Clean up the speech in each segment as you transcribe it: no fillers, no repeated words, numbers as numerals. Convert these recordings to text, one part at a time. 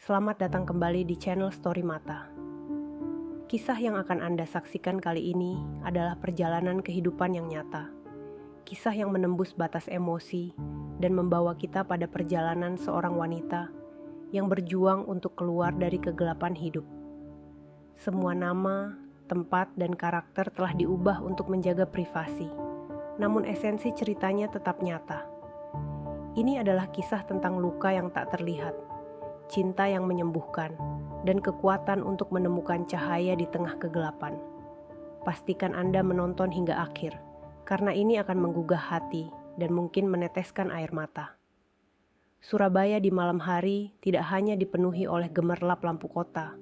Selamat datang kembali di channel Story Mata. Kisah yang akan Anda saksikan kali ini adalah perjalanan kehidupan yang nyata. Kisah yang menembus batas emosi dan membawa kita pada perjalanan seorang wanita yang berjuang untuk keluar dari kegelapan hidup. Semua nama, tempat, dan karakter telah diubah untuk menjaga privasi, namun esensi ceritanya tetap nyata. Ini adalah kisah tentang luka yang tak terlihat, cinta yang menyembuhkan, dan kekuatan untuk menemukan cahaya di tengah kegelapan. Pastikan Anda menonton hingga akhir, karena ini akan menggugah hati dan mungkin meneteskan air mata. Surabaya di malam hari tidak hanya dipenuhi oleh gemerlap lampu kota,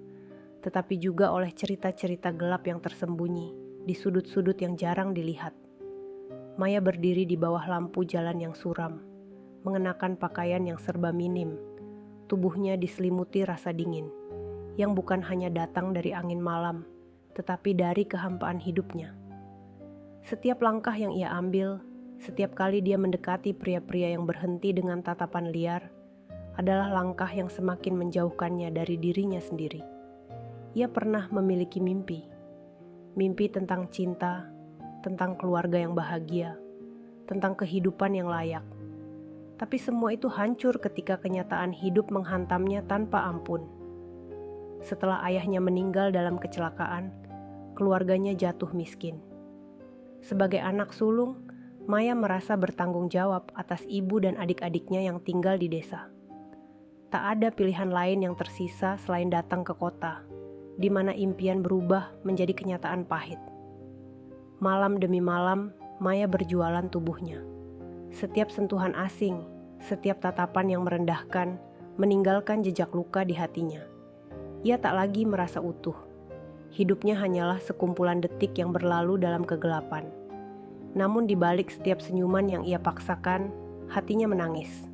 tetapi juga oleh cerita-cerita gelap yang tersembunyi di sudut-sudut yang jarang dilihat. Maya berdiri di bawah lampu jalan yang suram, mengenakan pakaian yang serba minim. Tubuhnya diselimuti rasa dingin, yang bukan hanya datang dari angin malam, tetapi dari kehampaan hidupnya. Setiap langkah yang ia ambil, setiap kali dia mendekati pria-pria yang berhenti dengan tatapan liar, adalah langkah yang semakin menjauhkannya dari dirinya sendiri. Ia pernah memiliki mimpi. Mimpi tentang cinta, tentang keluarga yang bahagia, tentang kehidupan yang layak. Tapi semua itu hancur ketika kenyataan hidup menghantamnya tanpa ampun. Setelah ayahnya meninggal dalam kecelakaan, keluarganya jatuh miskin. Sebagai anak sulung, Maya merasa bertanggung jawab atas ibu dan adik-adiknya yang tinggal di desa. Tak ada pilihan lain yang tersisa selain datang ke kota, di mana impian berubah menjadi kenyataan pahit. Malam demi malam, Maya berjualan tubuhnya. Setiap sentuhan asing, setiap tatapan yang merendahkan, meninggalkan jejak luka di hatinya. Ia tak lagi merasa utuh. Hidupnya hanyalah sekumpulan detik yang berlalu dalam kegelapan. Namun di balik setiap senyuman yang ia paksakan, hatinya menangis.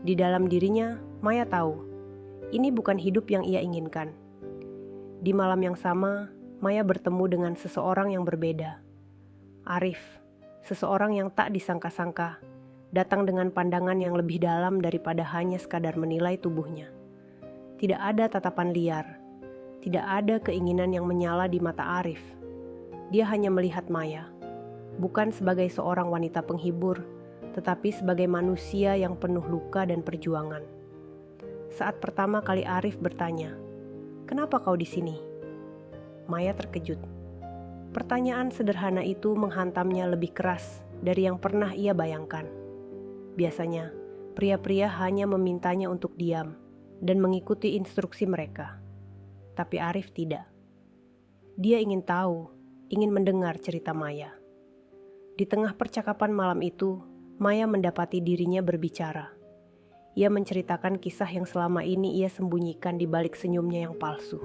Di dalam dirinya, Maya tahu, ini bukan hidup yang ia inginkan. Di malam yang sama, Maya bertemu dengan seseorang yang berbeda. Arif, seseorang yang tak disangka-sangka, datang dengan pandangan yang lebih dalam daripada hanya sekadar menilai tubuhnya. Tidak ada tatapan liar, tidak ada keinginan yang menyala di mata Arif. Dia hanya melihat Maya, bukan sebagai seorang wanita penghibur, tetapi sebagai manusia yang penuh luka dan perjuangan. Saat pertama kali Arif bertanya, "Kenapa kau di sini?" Maya terkejut. Pertanyaan sederhana itu menghantamnya lebih keras dari yang pernah ia bayangkan. Biasanya, pria-pria hanya memintanya untuk diam dan mengikuti instruksi mereka. Tapi Arif tidak. Dia ingin tahu, ingin mendengar cerita Maya. Di tengah percakapan malam itu, Maya mendapati dirinya berbicara. Ia menceritakan kisah yang selama ini ia sembunyikan di balik senyumnya yang palsu.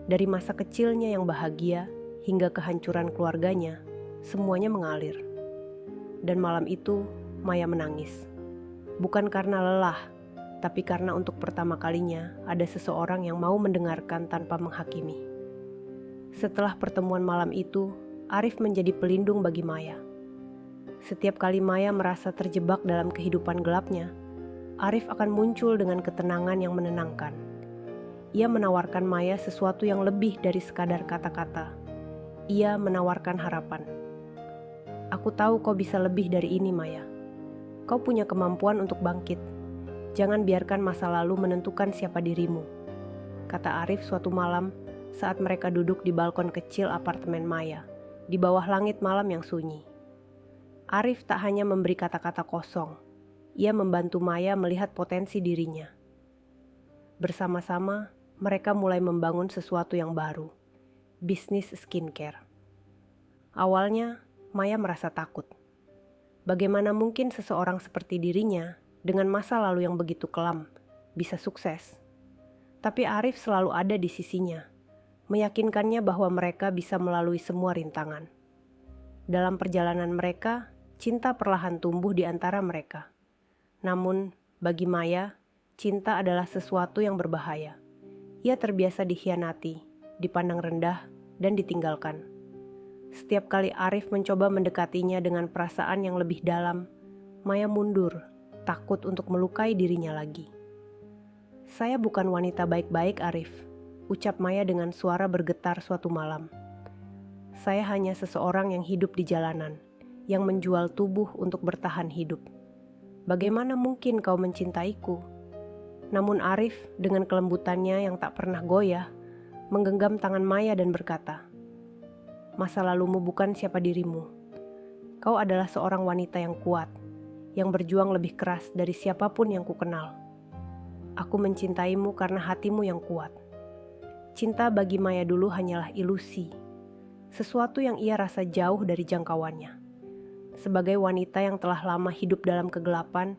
Dari masa kecilnya yang bahagia, hingga kehancuran keluarganya, semuanya mengalir. Dan malam itu, Maya menangis. Bukan karena lelah, tapi karena untuk pertama kalinya ada seseorang yang mau mendengarkan tanpa menghakimi. Setelah pertemuan malam itu, Arif menjadi pelindung bagi Maya. Setiap kali Maya merasa terjebak dalam kehidupan gelapnya, Arif akan muncul dengan ketenangan yang menenangkan. Ia menawarkan Maya sesuatu yang lebih dari sekadar kata-kata. Ia menawarkan harapan. "Aku tahu kau bisa lebih dari ini, Maya. Kau punya kemampuan untuk bangkit. Jangan biarkan masa lalu menentukan siapa dirimu," kata Arif suatu malam saat mereka duduk di balkon kecil apartemen Maya, di bawah langit malam yang sunyi. Arif tak hanya memberi kata-kata kosong, ia membantu Maya melihat potensi dirinya. Bersama-sama, mereka mulai membangun sesuatu yang baru. Bisnis skincare. Awalnya, Maya merasa takut. Bagaimana mungkin seseorang seperti dirinya dengan masa lalu yang begitu kelam bisa sukses? Tapi Arif selalu ada di sisinya, meyakinkannya bahwa mereka bisa melalui semua rintangan. Dalam perjalanan mereka, cinta perlahan tumbuh di antara mereka. Namun, bagi Maya, cinta adalah sesuatu yang berbahaya. Ia terbiasa dikhianati, dipandang rendah, dan ditinggalkan. Setiap kali Arif mencoba mendekatinya dengan perasaan yang lebih dalam, Maya mundur, takut untuk melukai dirinya lagi. "Saya bukan wanita baik-baik, Arif," ucap Maya dengan suara bergetar suatu malam. "Saya hanya seseorang yang hidup di jalanan, yang menjual tubuh untuk bertahan hidup. Bagaimana mungkin kau mencintaiku?" Namun Arif dengan kelembutannya yang tak pernah goyah, menggenggam tangan Maya dan berkata, "Masa lalumu bukan siapa dirimu. Kau adalah seorang wanita yang kuat, yang berjuang lebih keras dari siapapun yang kukenal. Aku mencintaimu karena hatimu yang kuat." Cinta bagi Maya dulu hanyalah ilusi, sesuatu yang ia rasa jauh dari jangkauannya. Sebagai wanita yang telah lama hidup dalam kegelapan,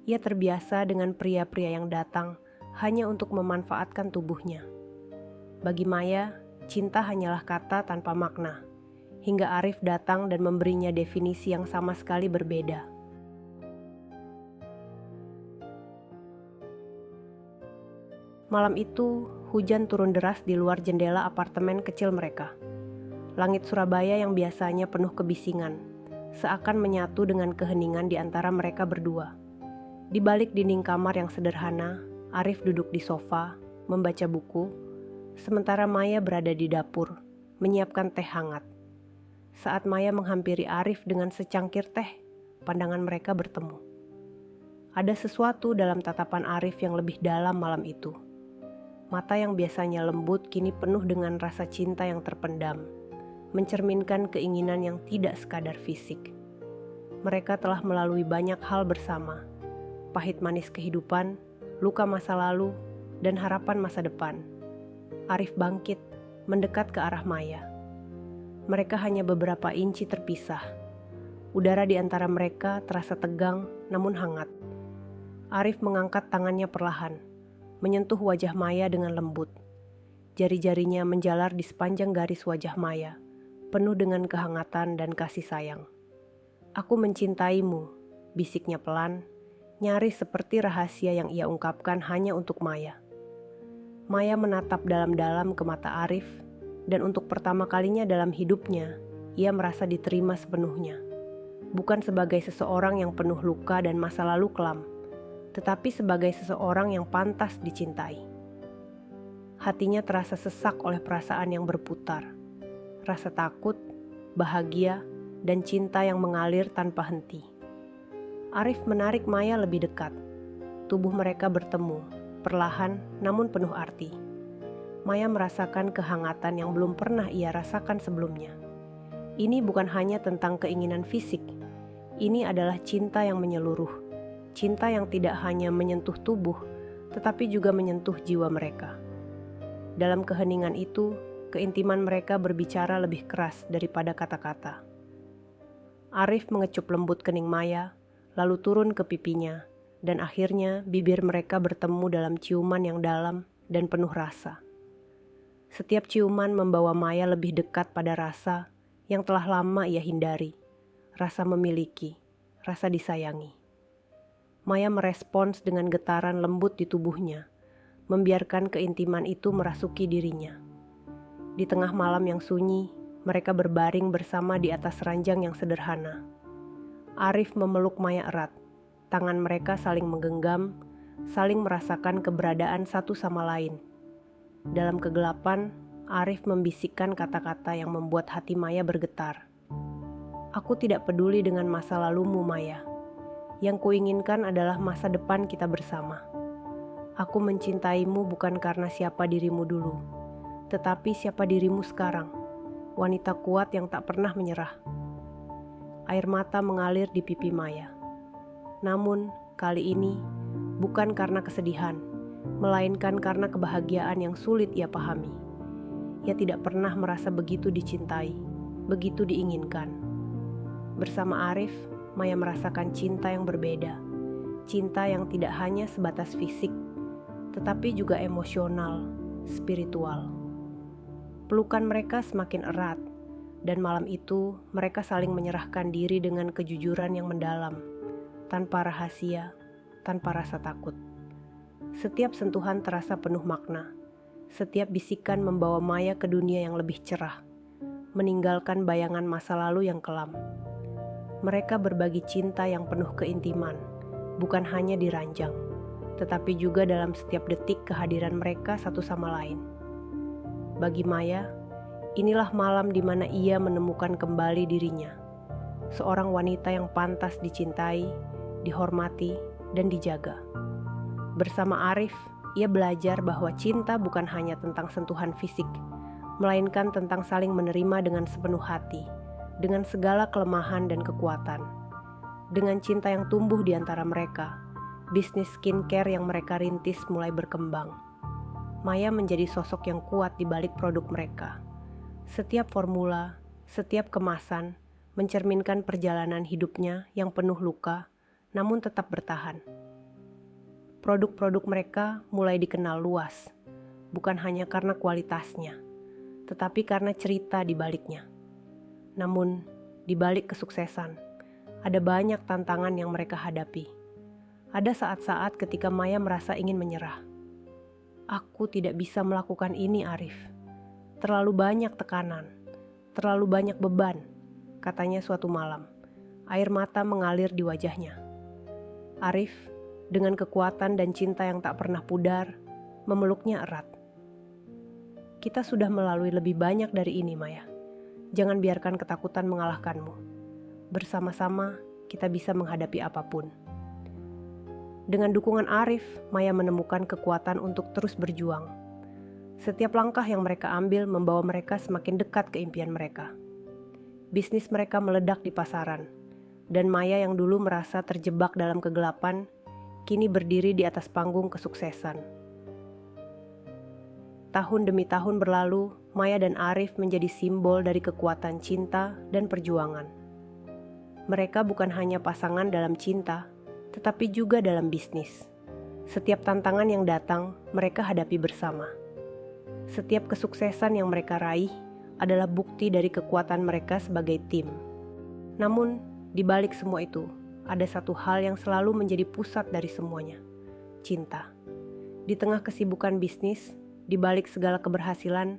ia terbiasa dengan pria-pria yang datang hanya untuk memanfaatkan tubuhnya. Bagi Maya, cinta hanyalah kata tanpa makna, hingga Arif datang dan memberinya definisi yang sama sekali berbeda. Malam itu, hujan turun deras di luar jendela apartemen kecil mereka. Langit Surabaya yang biasanya penuh kebisingan, seakan menyatu dengan keheningan di antara mereka berdua. Di balik dinding kamar yang sederhana, Arif duduk di sofa, membaca buku, sementara Maya berada di dapur, menyiapkan teh hangat. Saat Maya menghampiri Arif dengan secangkir teh, pandangan mereka bertemu. Ada sesuatu dalam tatapan Arif yang lebih dalam malam itu. Mata yang biasanya lembut kini penuh dengan rasa cinta yang terpendam, mencerminkan keinginan yang tidak sekadar fisik. Mereka telah melalui banyak hal bersama, pahit manis kehidupan, luka masa lalu, dan harapan masa depan. Arif bangkit, mendekat ke arah Maya. Mereka hanya beberapa inci terpisah. Udara di antara mereka terasa tegang namun hangat. Arif mengangkat tangannya perlahan, menyentuh wajah Maya dengan lembut. Jari-jarinya menjalar di sepanjang garis wajah Maya, penuh dengan kehangatan dan kasih sayang. "Aku mencintaimu," bisiknya pelan, nyaris seperti rahasia yang ia ungkapkan hanya untuk Maya. Maya menatap dalam-dalam ke mata Arif, dan untuk pertama kalinya dalam hidupnya, ia merasa diterima sepenuhnya. Bukan sebagai seseorang yang penuh luka dan masa lalu kelam, tetapi sebagai seseorang yang pantas dicintai. Hatinya terasa sesak oleh perasaan yang berputar, rasa takut, bahagia, dan cinta yang mengalir tanpa henti. Arif menarik Maya lebih dekat. Tubuh mereka bertemu, perlahan namun penuh arti. Maya merasakan kehangatan yang belum pernah ia rasakan sebelumnya. Ini bukan hanya tentang keinginan fisik. Ini adalah cinta yang menyeluruh. Cinta yang tidak hanya menyentuh tubuh, tetapi juga menyentuh jiwa mereka. Dalam keheningan itu, keintiman mereka berbicara lebih keras daripada kata-kata. Arif mengecup lembut kening Maya, lalu turun ke pipinya, dan akhirnya bibir mereka bertemu dalam ciuman yang dalam dan penuh rasa. Setiap ciuman membawa Maya lebih dekat pada rasa yang telah lama ia hindari, rasa memiliki, rasa disayangi. Maya merespons dengan getaran lembut di tubuhnya, membiarkan keintiman itu merasuki dirinya. Di tengah malam yang sunyi, mereka berbaring bersama di atas ranjang yang sederhana. Arif memeluk Maya erat. Tangan mereka saling menggenggam, saling merasakan keberadaan satu sama lain. Dalam kegelapan, Arif membisikkan kata-kata yang membuat hati Maya bergetar. "Aku tidak peduli dengan masa lalumu, Maya. Yang kuinginkan adalah masa depan kita bersama. Aku mencintaimu bukan karena siapa dirimu dulu, tetapi siapa dirimu sekarang, wanita kuat yang tak pernah menyerah." Air mata mengalir di pipi Maya. Namun, kali ini bukan karena kesedihan, melainkan karena kebahagiaan yang sulit ia pahami. Ia tidak pernah merasa begitu dicintai, begitu diinginkan. Bersama Arif, Maya merasakan cinta yang berbeda. Cinta yang tidak hanya sebatas fisik, tetapi juga emosional, spiritual. Pelukan mereka semakin erat, dan malam itu mereka saling menyerahkan diri dengan kejujuran yang mendalam, tanpa rahasia, tanpa rasa takut. Setiap sentuhan terasa penuh makna. Setiap bisikan membawa Maya ke dunia yang lebih cerah, meninggalkan bayangan masa lalu yang kelam. Mereka berbagi cinta yang penuh keintiman, bukan hanya di ranjang, tetapi juga dalam setiap detik kehadiran mereka satu sama lain. Bagi Maya, inilah malam di mana ia menemukan kembali dirinya. Seorang wanita yang pantas dicintai, dihormati, dan dijaga. Bersama Arif, ia belajar bahwa cinta bukan hanya tentang sentuhan fisik, melainkan tentang saling menerima dengan sepenuh hati, dengan segala kelemahan dan kekuatan. Dengan cinta yang tumbuh di antara mereka, bisnis skincare yang mereka rintis mulai berkembang. Maya menjadi sosok yang kuat di balik produk mereka. Setiap formula, setiap kemasan, mencerminkan perjalanan hidupnya yang penuh luka, namun tetap bertahan. Produk-produk mereka mulai dikenal luas, bukan hanya karena kualitasnya, tetapi karena cerita di baliknya. Namun, di balik kesuksesan, ada banyak tantangan yang mereka hadapi. Ada saat-saat ketika Maya merasa ingin menyerah. Aku tidak bisa melakukan ini, Arif. Terlalu banyak tekanan, terlalu banyak beban, katanya suatu malam. Air mata mengalir di wajahnya. Arif, dengan kekuatan dan cinta yang tak pernah pudar, memeluknya erat. Kita sudah melalui lebih banyak dari ini, Maya. Jangan biarkan ketakutan mengalahkanmu. Bersama-sama, kita bisa menghadapi apapun. Dengan dukungan Arif, Maya menemukan kekuatan untuk terus berjuang. Setiap langkah yang mereka ambil membawa mereka semakin dekat ke impian mereka. Bisnis mereka meledak di pasaran, dan Maya yang dulu merasa terjebak dalam kegelapan, kini berdiri di atas panggung kesuksesan. Tahun demi tahun berlalu, Maya dan Arif menjadi simbol dari kekuatan cinta dan perjuangan. Mereka bukan hanya pasangan dalam cinta, tetapi juga dalam bisnis. Setiap tantangan yang datang, mereka hadapi bersama. Setiap kesuksesan yang mereka raih adalah bukti dari kekuatan mereka sebagai tim. Namun, di balik semua itu, ada satu hal yang selalu menjadi pusat dari semuanya, cinta. Di tengah kesibukan bisnis, di balik segala keberhasilan,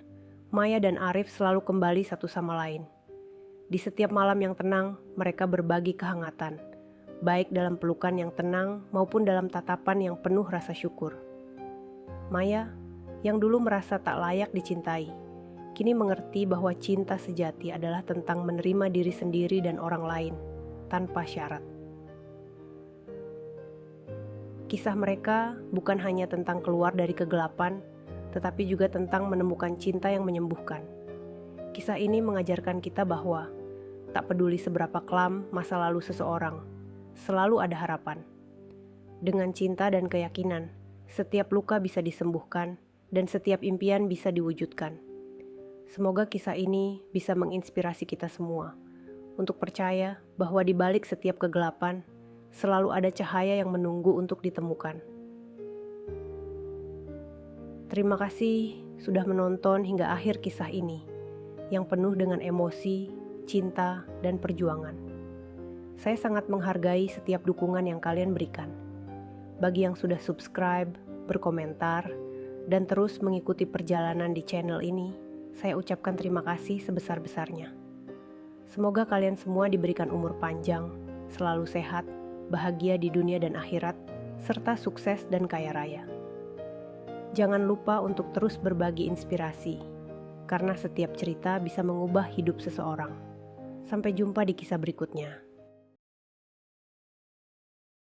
Maya dan Arif selalu kembali satu sama lain. Di setiap malam yang tenang, mereka berbagi kehangatan, baik dalam pelukan yang tenang maupun dalam tatapan yang penuh rasa syukur. Maya, yang dulu merasa tak layak dicintai, kini mengerti bahwa cinta sejati adalah tentang menerima diri sendiri dan orang lain, tanpa syarat. Kisah mereka bukan hanya tentang keluar dari kegelapan, tetapi juga tentang menemukan cinta yang menyembuhkan. Kisah ini mengajarkan kita bahwa tak peduli seberapa kelam masa lalu seseorang, selalu ada harapan. Dengan cinta dan keyakinan, setiap luka bisa disembuhkan dan setiap impian bisa diwujudkan. Semoga kisah ini bisa menginspirasi kita semua untuk percaya bahwa di balik setiap kegelapan, selalu ada cahaya yang menunggu untuk ditemukan. Terima kasih sudah menonton hingga akhir kisah ini, yang penuh dengan emosi, cinta, dan perjuangan. Saya sangat menghargai setiap dukungan yang kalian berikan. Bagi yang sudah subscribe, berkomentar, dan terus mengikuti perjalanan di channel ini, saya ucapkan terima kasih sebesar-besarnya. Semoga kalian semua diberikan umur panjang, selalu sehat, bahagia di dunia dan akhirat, serta sukses dan kaya raya. Jangan lupa untuk terus berbagi inspirasi, karena setiap cerita bisa mengubah hidup seseorang. Sampai jumpa di kisah berikutnya.